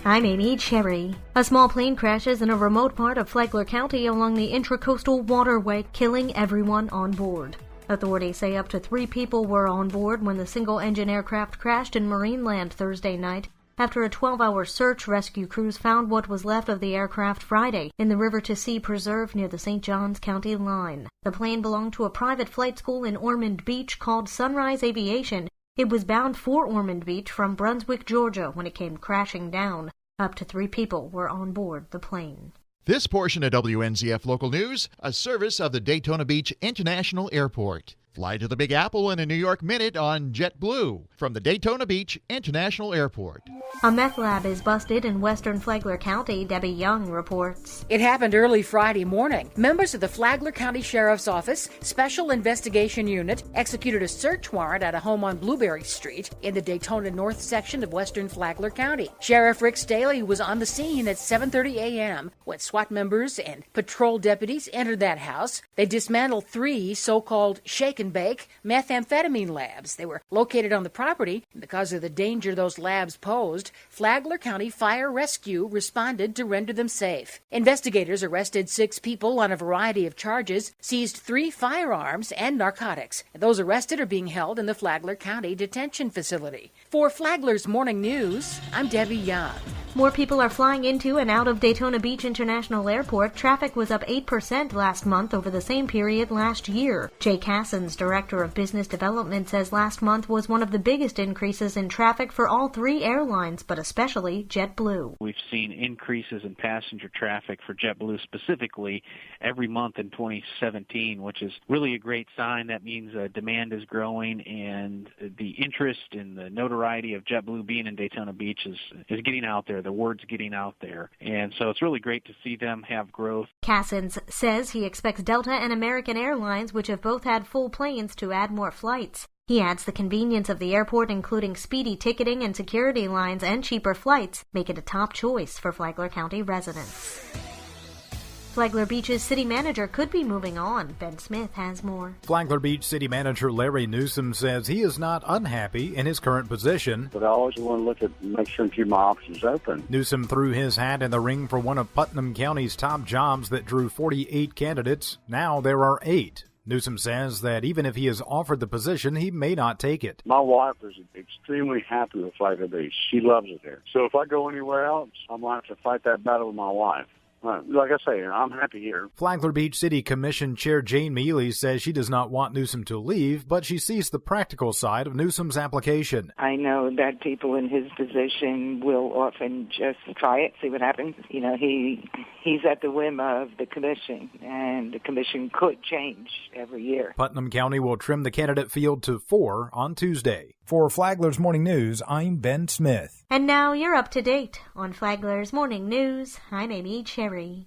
I'm Amy Cherry. A small plane crashes in a remote part of Flagler County along the Intracoastal Waterway, killing everyone on board. Authorities say up to 3 people were on board when the single-engine aircraft crashed in Marineland Thursday night. After a 12-hour search, rescue crews found what was left of the aircraft Friday in the river-to-sea preserve near the St. Johns County line. The plane belonged to a private flight school in Ormond Beach called Sunrise Aviation. It was bound for Ormond Beach from Brunswick, Georgia, when it came crashing down. Up to 3 people were on board the plane. This portion of WNZF Local News, a service of the Daytona Beach International Airport. Fly to the Big Apple in a New York minute on JetBlue from the Daytona Beach International Airport. A meth lab is busted in western Flagler County. Debbie Young reports. It happened early Friday morning. Members of the Flagler County Sheriff's Office Special Investigation Unit executed a search warrant at a home on Blueberry Street in the Daytona North section of western Flagler County. Sheriff Rick Staley was on the scene at 7:30 a.m. when SWAT members and patrol deputies entered that house. They dismantled 3 so-called shake and bake methamphetamine labs. They were located on the property, and because of the danger those labs posed, Flagler County Fire Rescue responded to render them safe. Investigators arrested 6 people on a variety of charges, seized 3 firearms and narcotics. Those arrested are being held in the Flagler County Detention Facility. For Flagler's Morning News, I'm Debbie Young. More people are flying into and out of Daytona Beach International Airport. Traffic was up 8% last month over the same period last year. Jay Cassens, Director of Business Development, says last month was one of the biggest increases in traffic for all 3 airlines, but especially JetBlue. We've seen increases in passenger traffic for JetBlue specifically every month in 2017, which is really a great sign. That means demand is growing, and the interest and the notoriety of JetBlue being in Daytona Beach is getting out there. The word's getting out there. And so it's really great to see them have growth. Cassens says he expects Delta and American Airlines, which have both had full planes, to add more flights. He adds the convenience of the airport, including speedy ticketing and security lines and cheaper flights, make it a top choice for Flagler County residents. Flagler Beach's city manager could be moving on. Ben Smith has more. Flagler Beach City Manager Larry Newsom says he is not unhappy in his current position. But I always want to look at, make sure and keep my options open. Newsom threw his hat in the ring for one of Putnam County's top jobs that drew 48 candidates. Now there are 8. Newsom says that even if he is offered the position, he may not take it. My wife is extremely happy with Flagler Beach. She loves it there. So if I go anywhere else, I'm going to have to fight that battle with my wife. Like I say, I'm happy here. Flagler Beach City Commission Chair Jane Mealy says she does not want Newsom to leave, but she sees the practical side of Newsom's application. I know that people in his position will often just try it, see what happens. You know, he's at the whim of the commission, and the commission could change every year. Putnam County will trim the candidate field to 4 on Tuesday. For Flagler's Morning News, I'm Ben Smith. And now you're up to date on Flagler's Morning News. I'm Amy Cherry.